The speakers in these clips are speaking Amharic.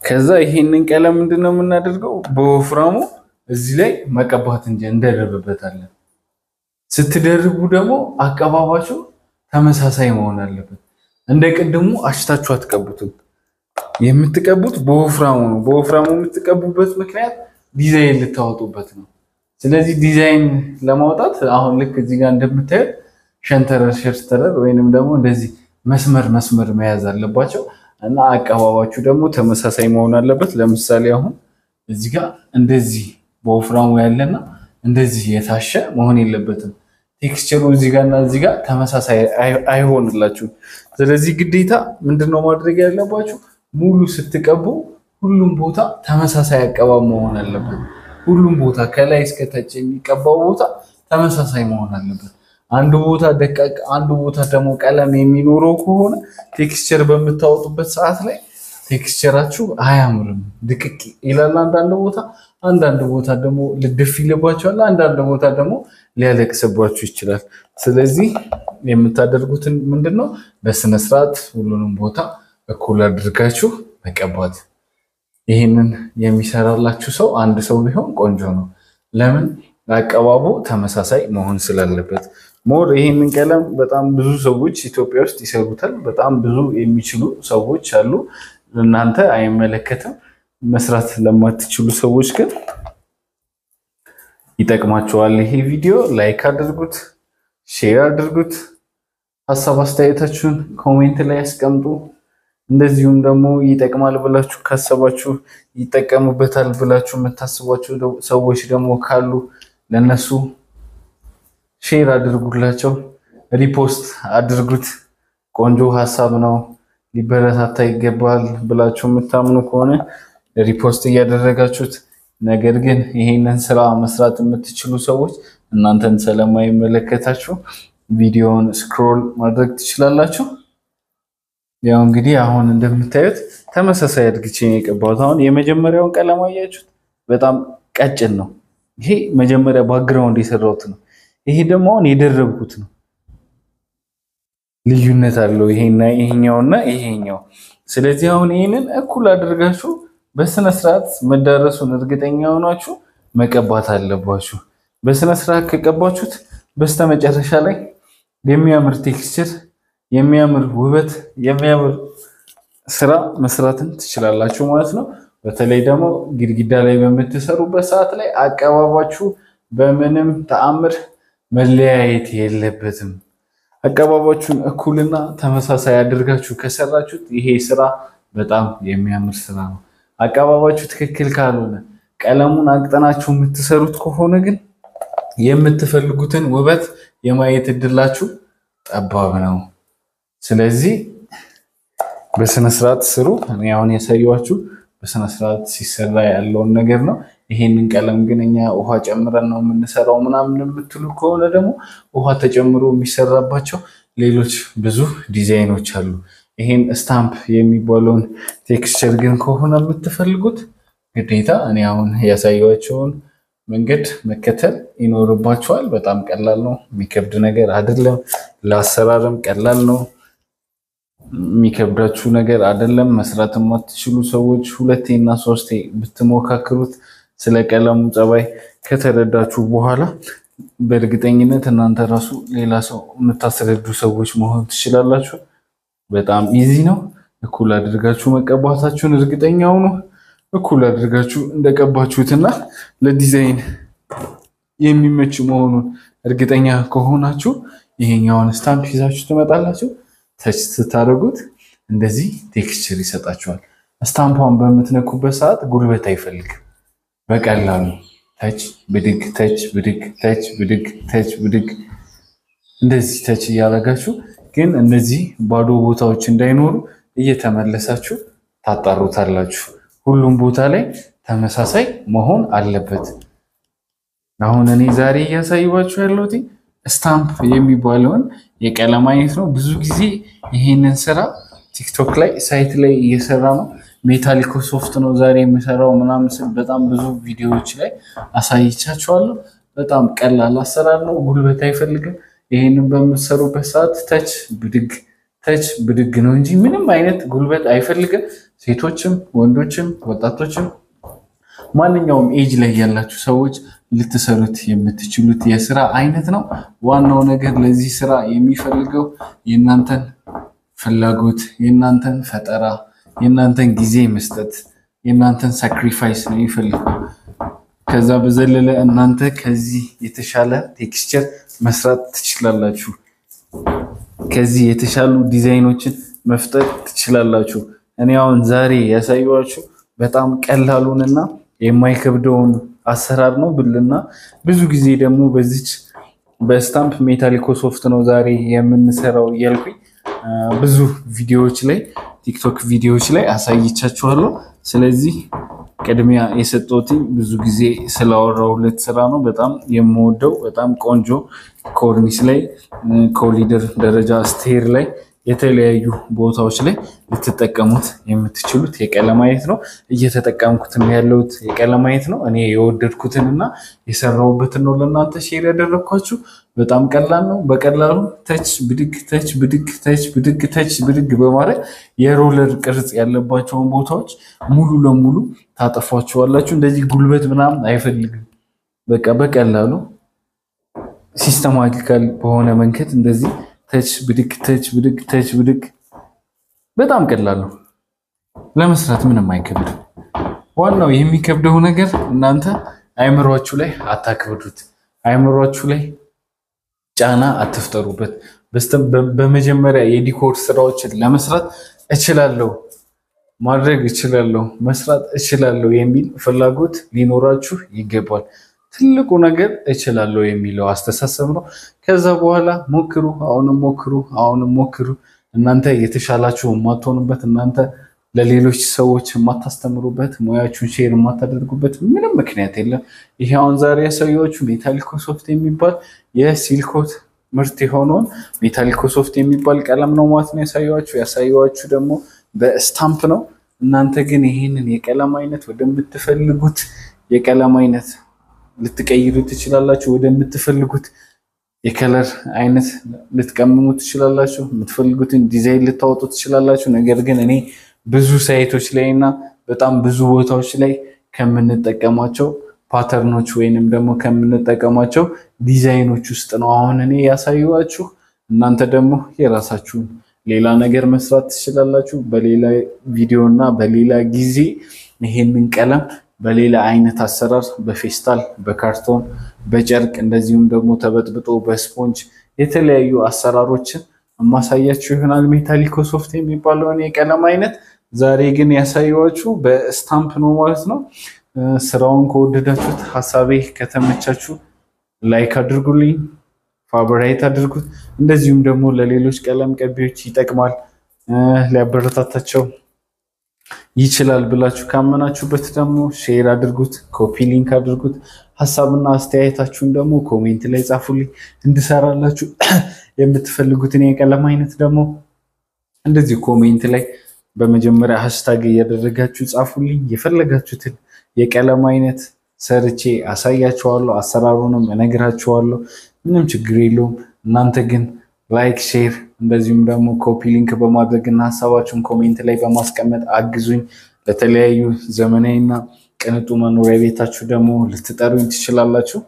ከዛ ይሄንን ቀለም ምንድነው የምናደርገው በወፍራሙ እዚህ ላይ መቀባት እንጂ እንደረበበታለን ስትደርቡ ደግሞ አቀባባቸው ተመሳሳይ መሆን አለበት እንደቀደሙ አሽታችሁ አትቀቡትም የምትቀቡት በወፍራሙ ነው በወፍራሙ የምትቀቡበት ምክንያት ዲዛይን ልታወጡበት ነው ስለዚህ ዲዛይን ለማውጣት አሁን ልክ እዚህ ጋር እንደምታዩት ሸንተረር ወይንም ደግሞ እንደዚህ መስመር መያዝ አለባቸው እና አቀባባችሁ ደግሞ ተመሳሳይ መሆን አለበት ለምሳሌ አሁን እዚህ ጋር እንደዚህ በወፍራሙ ያለና እንደዚህ የታሸ መሆን የለበትም ቴክስቸሩ እዚህ ጋርና እዚህ ጋር ተመሳሳይ አይሆንላችሁ ስለዚህ ግዴታ ምንድነው ማድረግ ያለባችሁ ሙሉ ስትቀቡ ሁሉም ቦታ ተመሳሳይ አቀባብ መሆን አለበት ሁሉም ቦታ ከላይ እስከ ታች የሚቀባው ቦታ ተመሳሳይ መሆን አለበት አንዱ ቦታ ደቃቅ አንዱ ቦታ ደግሞ ቀለም የሚኖረው ከሆነ ቴክስቸር በመታወጡበት ሰዓት ላይ ቴክስቸራችሁ አያምርም ድቅቅ ይላል አንዳንድ ቦታ ደግሞ ልድፍ ይልባችኋል አንዳንድ ቦታ ደግሞ ሊያለቅስባችሁ ይችላል ስለዚህ የምታደርጉትን ምንድነው በስነ ስርዓት ሁሉንም ቦታ እኩል አድርጋችሁ መቀባት ይሄንን የሚሰራላችሁ ሰው አንድ ሰው ቢሆን ቆንጆ ነው ለምን አቀባቡ ተመሳሳይ መሆን ስላለበት ሞር ይሄንን ቀለም በጣም ብዙ ሰዎች ኢትዮጵያ ውስጥ ይሰሩታል በጣም ብዙ የሚችሉ ሰዎች አሉ እናንተ አይመለከተም መስራት ለማትችሉ ሰዎች ግን ይጠቅማችኋል ይሄ ቪዲዮ ላይክ አድርጉት ሼር አድርጉት ሐሳብ አስተያየታችሁን ኮሜንት ላይ አስቀምጡ እንደዚሁም ደግሞ ይጠቅማል ብላችሁ ካሰባችሁ ይጠቀሙበታል ብላችሁ የምታስቧቸው ሰዎች ደግሞ ካሉ ለነሱ ሼር አድርጉላቸው ሪፖስት አድርጉት ቆንጆ ሐሳብ ነው ሊበረታታ ይገባል ብላችሁ የምታምኑ ከሆነ ሪፖስት እያደረጋችሁት ነገር ግን ይሄንን ስራ መስራት የምትችሉ ሰዎች እናንተን ስለማይመለከታችሁ ቪዲዮውን ስክሮል ማድረግ ትችላላችሁ ያው እንግዲህ አሁን እንደምታዩት ተመሳሳይ አድርግቼ የቀባሁት አሁን የመጀመሪያውን ቀለም አያችሁት በጣም ቀጭን ነው ይሄ መጀመሪያ ባክግራውንድ የሰራሁት ነው ይሄ ደግሞ አሁን የደረብኩት ነው ልዩነት አለው ይሄኛውና ይሄኛው ስለዚህ አሁን ይሄንን እኩል አድርጋችሁ በስነ ስርዓት መዳረሱን እርግጠኛ ሆናችሁ መቀባት አለባችሁ በስነ ስርዓት ከቀባችሁት በስተመጨረሻ ላይ የሚያምር ቴክስቸር የሚያምር ውበት የሚያምር ስራ መስራትን ትችላላችሁ ማለት ነው በተለይ ደግሞ ግድግዳ ላይ በመተሰሩበት ሰዓት ላይ አቀባባችሁ በምንም ተአምር መለያየት የለበትም አቀባባችሁን እኩልና ተመሳሳይ አድርጋችሁ ከሰራችሁት ይሄ ስራ በጣም የሚያምር ስራ ነው አቀባባችሁ ትክክል ካልሆነ ቀለሙን አቅጠናችሁ የምትሰሩት ከሆነ ግን የምትፈልጉትን ውበት የማየት እድላችሁ ጠባብ ነው ስለዚህ በስነ ስርዓት ስሩ እኔ አሁን ያሳየኋችሁ በስነ ስርዓት ሲሰራ ያለውን ነገር ነው ይሄንን ቀለም ግን እኛ ውሃ ጨምረን ነው የምንሰራው ምናምን የምትሉ ከሆነ ደግሞ ውሃ ተጨምሮ የሚሰራባቸው ሌሎች ብዙ ዲዛይኖች አሉ ይሄን ስታምፕ የሚባለውን ቴክስቸር ግን ከሆነ የምትፈልጉት ግዴታ እኔ አሁን ያሳየኋችሁን መንገድ መከተል ይኖርባችኋል በጣም ቀላል ነው የሚከብድ ነገር አይደለም ለአሰራርም ቀላል ነው የሚከብዳችሁ ነገር አይደለም መስራት የማትችሉ ሰዎች ሁለቴና ሶስቴ ብትሞካክሩት ስለ ቀለሙ ጸባይ ከተረዳችሁ በኋላ በእርግጠኝነት እናንተ ራሱ ሌላ ሰው የምታስረዱ ሰዎች መሆን ትችላላችሁ በጣም ኢዚ ነው እኩል አድርጋችሁ መቀባታችሁን እርግጠኛ ሁኑ እኩል አድርጋችሁ እንደቀባችሁትና ለዲዛይን የሚመች መሆኑን እርግጠኛ ከሆናችሁ ይሄኛውን ስታምፕ ይዛችሁ ትመጣላችሁ ተች ስታደርጉት እንደዚህ ቴክስቸር ይሰጣችኋል ስታምፓውን በምትነኩበት ሰዓት ጉልበት አይፈልግም በቀላሉ ተች ብድግ ተች ብድግ ተች ብድግ ተች ብድግ እንደዚህ ተች ያደርጋችሁ ግን እነዚህ ባዶ ቦታዎች እንዳይኖሩ እየተመለሳችሁ ታጣሩታላችሁ ሁሉም ቦታ ላይ ተመሳሳይ መሆን አለበት አሁን እኔ ዛሬ ያሳየኋችሁ ያለሁት ስታምፕ የሚባለውን የቀለም አይነት ነው ብዙ ጊዜ ይሄንን ስራ ቲክቶክ ላይ ሳይት ላይ እየሰራ ነው ሜታሊኮ ሶፍት ነው ዛሬ የምሰራው ምናምን በጣም ብዙ ቪዲዮዎች ላይ አሳይቻችኋለሁ በጣም ቀላል አሰራር ነው ጉልበት አይፈልግም ይሄንን በመሰሩበት ሰዓት ተች ተች ብድግ ነው እንጂ ምንም አይነት ጉልበት አይፈልግም። ሴቶችም ወንዶችም ወጣቶችም ማንኛውም ኤጅ ላይ ያላችሁ ሰዎች ልትሰሩት የምትችሉት የስራ አይነት ነው። ዋናው ነገር ለዚህ ስራ የሚፈልገው የእናንተን ፍላጎት፣ የእናንተን ፈጠራ፣ የእናንተን ጊዜ መስጠት፣ የእናንተን ሳክሪፋይስ ነው የሚፈልገው። ከዛ በዘለለ እናንተ ከዚህ የተሻለ ቴክስቸር መስራት ትችላላችሁ። ከዚህ የተሻሉ ዲዛይኖችን መፍጠር ትችላላችሁ። እኔ አሁን ዛሬ ያሳየኋችሁ በጣም ቀላሉንና የማይከብደውን አሰራር ነው ብልና ብዙ ጊዜ ደግሞ በዚች በስታምፕ ሜታሊኮ ሶፍት ነው ዛሬ የምንሰራው እያልኩኝ ብዙ ቪዲዮዎች ላይ ቲክቶክ ቪዲዮዎች ላይ አሳይቻችኋለሁ። ስለዚህ ቅድሚያ የሰጠሁት ብዙ ጊዜ ስላወራሁለት ስራ ነው። በጣም የምወደው በጣም ቆንጆ ኮርኒስ ላይ ኮሊደር ደረጃ ስቴር ላይ የተለያዩ ቦታዎች ላይ ልትጠቀሙት የምትችሉት የቀለም አይነት ነው። እየተጠቀምኩትም ያለሁት የቀለም አይነት ነው። እኔ የወደድኩትንና የሰራሁበትን ነው ለእናንተ ሼር ያደረግኳችሁ። በጣም ቀላል ነው። በቀላሉ ተች ብድግ ተች ብድግ ተች ብድግ ተች ብድግ በማድረግ የሮለር ቅርጽ ያለባቸውን ቦታዎች ሙሉ ለሙሉ ታጠፏቸዋላችሁ። እንደዚህ ጉልበት ምናምን አይፈልግም። በቃ በቀላሉ ሲስተማቲካል በሆነ መንገድ እንደዚህ ተች ብድግ ተች ብድግ ተች ብድግ በጣም ቀላል ነው። ለመስራት ምንም አይከብድም። ዋናው የሚከብደው ነገር እናንተ አይምሯችሁ ላይ አታክብዱት። አይምሯችሁ ላይ ጫና አትፍጠሩበት። በመጀመሪያ የዲኮር ስራዎችን ለመስራት እችላለሁ፣ ማድረግ እችላለሁ፣ መስራት እችላለሁ የሚል ፍላጎት ሊኖራችሁ ይገባል። ትልቁ ነገር እችላለሁ የሚለው አስተሳሰብ ነው። ከዛ በኋላ ሞክሩ፣ አሁንም ሞክሩ፣ አሁንም ሞክሩ። እናንተ የተሻላችሁ የማትሆኑበት፣ እናንተ ለሌሎች ሰዎች የማታስተምሩበት፣ ሙያችሁን ሼር የማታደርጉበት ምንም ምክንያት የለም። ይሄ አሁን ዛሬ ያሳየኋችሁ ሜታሊኮ ሶፍት የሚባል የሲልኮት ምርት የሆነውን ሜታሊኮ ሶፍት የሚባል ቀለም ነው ማለት ነው ያሳየኋችሁ ደግሞ በስታምፕ ነው። እናንተ ግን ይሄንን የቀለም አይነት ወደምትፈልጉት የቀለም አይነት ልትቀይሩ ትችላላችሁ። ወደምትፈልጉት የከለር አይነት ልትቀምሙ ትችላላችሁ። የምትፈልጉትን ዲዛይን ልታወጡ ትችላላችሁ። ነገር ግን እኔ ብዙ ሳይቶች ላይ እና በጣም ብዙ ቦታዎች ላይ ከምንጠቀማቸው ፓተርኖች ወይንም ደግሞ ከምንጠቀማቸው ዲዛይኖች ውስጥ ነው አሁን እኔ ያሳየኋችሁ። እናንተ ደግሞ የራሳችሁን ሌላ ነገር መስራት ትችላላችሁ። በሌላ ቪዲዮ እና በሌላ ጊዜ ይሄንን ቀለም በሌላ አይነት አሰራር በፌስታል፣ በካርቶን፣ በጨርቅ እንደዚሁም ደግሞ ተበጥብጦ በስፖንጅ የተለያዩ አሰራሮችን ማሳያችሁ ይሆናል። ሜታሊኮ ሶፍት የሚባለውን የቀለም አይነት ዛሬ ግን ያሳየኋችሁ በስታምፕ ነው ማለት ነው። ስራውን ከወደዳችሁት፣ ሀሳቤ ከተመቻችሁ ላይክ አድርጉልኝ፣ ፋቮራይት አድርጉት። እንደዚሁም ደግሞ ለሌሎች ቀለም ቀቢዎች ይጠቅማል ሊያበረታታቸው ይችላል ብላችሁ ካመናችሁበት ደግሞ ሼር አድርጉት፣ ኮፒ ሊንክ አድርጉት። ሀሳብና አስተያየታችሁን ደግሞ ኮሜንት ላይ ጻፉልኝ እንድሰራላችሁ። የምትፈልጉትን የቀለም አይነት ደግሞ እንደዚህ ኮሜንት ላይ በመጀመሪያ ሃሽታግ እያደረጋችሁ ጻፉልኝ። የፈለጋችሁትን የቀለም አይነት ሰርቼ አሳያችኋለሁ፣ አሰራሩንም እነግራችኋለሁ። ምንም ችግር የለውም። እናንተ ግን ላይክ፣ ሼር እንደዚሁም ደግሞ ኮፒ ሊንክ በማድረግና ሀሳባችሁን ኮሜንት ላይ በማስቀመጥ አግዙኝ። ለተለያዩ ዘመናዊና ቅንጡ መኖሪያ ቤታችሁ ደግሞ ልትጠሩኝ ትችላላችሁ።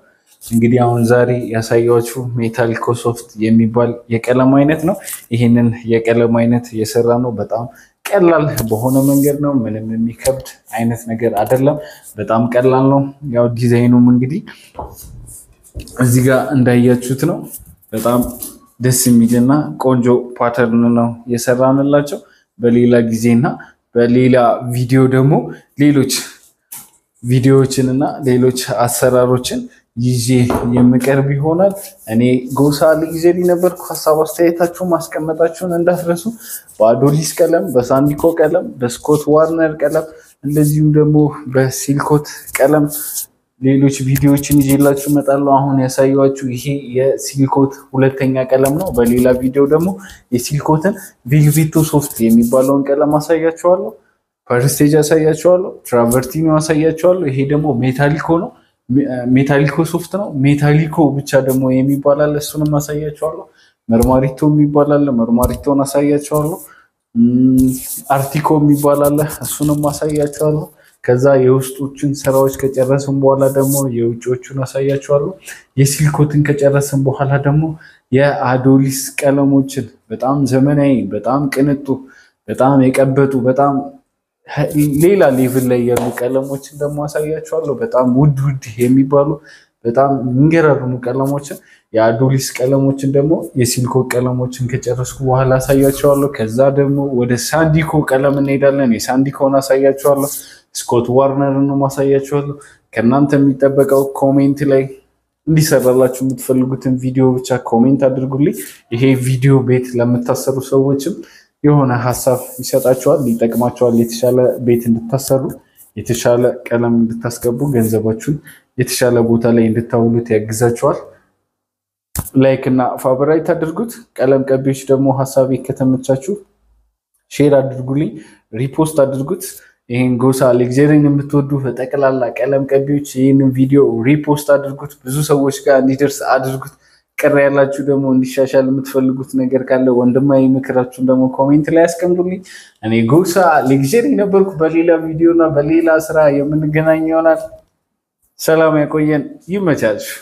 እንግዲህ አሁን ዛሬ ያሳያችሁ ሜታሊኮ ሶፍት የሚባል የቀለም አይነት ነው። ይህንን የቀለም አይነት የሰራ ነው በጣም ቀላል በሆነ መንገድ ነው። ምንም የሚከብድ አይነት ነገር አይደለም። በጣም ቀላል ነው። ያው ዲዛይኑም እንግዲህ እዚህ ጋር እንዳያችሁት ነው። በጣም ደስ የሚልና ቆንጆ ፓተርን ነው የሰራንላቸው። በሌላ ጊዜና በሌላ ቪዲዮ ደግሞ ሌሎች ቪዲዮዎችንና ሌሎች አሰራሮችን ይዤ የምቀርብ ይሆናል። እኔ ጎሳ ልጊዜሊ ነበርኩ። ሀሳብ አስተያየታችሁን ማስቀመጣችሁን እንዳትረሱ። በአዶሊስ ቀለም፣ በሳንዲኮ ቀለም፣ በስኮት ዋርነር ቀለም እንደዚሁም ደግሞ በሲልኮት ቀለም ሌሎች ቪዲዮዎችን ይዤላችሁ እመጣለሁ። አሁን ያሳየኋችሁ ይሄ የሲልኮት ሁለተኛ ቀለም ነው። በሌላ ቪዲዮ ደግሞ የሲልኮትን ቬልቬቶ ሶፍት የሚባለውን ቀለም አሳያችኋለሁ። ፐርስቴጅ አሳያችኋለሁ። ትራቨርቲኖ አሳያችኋለሁ። ይሄ ደግሞ ሜታሊኮ ነው። ሜታሊኮ ሶፍት ነው። ሜታሊኮ ብቻ ደግሞ የሚባል አለ። እሱንም አሳያችኋለሁ። መርማሪቶ የሚባል አለ መርማሪቶን አሳያችኋለሁ አርቲኮ የሚባል አለ እሱንም አሳያችኋለሁ ከዛ የውስጦችን ስራዎች ከጨረስን በኋላ ደግሞ የውጪዎቹን አሳያችኋለሁ የሲልኮትን ከጨረስን በኋላ ደግሞ የአዶሊስ ቀለሞችን በጣም ዘመናዊ በጣም ቅንጡ በጣም የቀበጡ በጣም ሌላ ሌቭል ላይ ያሉ ቀለሞችን ደግሞ አሳያችኋለሁ በጣም ውድ የሚባሉ በጣም እንገራርሙ ቀለሞችን የአዶሊስ ቀለሞችን ደግሞ የሲልኮ ቀለሞችን ከጨረስኩ በኋላ አሳያችኋለሁ ከዛ ደግሞ ወደ ሳንዲኮ ቀለም እንሄዳለን የሳንዲኮን አሳያችኋለሁ ስኮት ዋርነርን ነው ማሳያችኋለሁ ከናንተ የሚጠበቀው ኮሜንት ላይ እንዲሰራላችሁ የምትፈልጉትን ቪዲዮ ብቻ ኮሜንት አድርጉልኝ ይሄ ቪዲዮ ቤት ለምታሰሩ ሰዎችም የሆነ ሐሳብ ይሰጣችኋል ሊጠቅማችኋል የተሻለ ቤት እንድታሰሩ የተሻለ ቀለም እንድታስቀቡ ገንዘባችሁን የተሻለ ቦታ ላይ እንድታውሉት ያግዛችኋል ላይክ እና ፋቮራይት አድርጉት ቀለም ቀቢዎች ደግሞ ሐሳብ ከተመቻችሁ ሼር አድርጉልኝ ሪፖስት አድርጉት ይሄን ጎሳ ሌክቸሪን የምትወዱ በጠቅላላ ቀለም ቀቢዎች ይሄን ቪዲዮ ሪፖስት አድርጉት ብዙ ሰዎች ጋር እንዲደርስ አድርጉት ቀረ ያላችሁ ደግሞ እንዲሻሻል የምትፈልጉት ነገር ካለ ወንድማዊ ምክራችሁን ደግሞ ኮሜንት ላይ አስቀምጡልኝ እኔ ጎሳ ሌክቸሪ ነበርኩ በሌላ ቪዲዮና በሌላ ስራ የምንገናኝ ይሆናል ሰላም ያቆየን ይመቻችሁ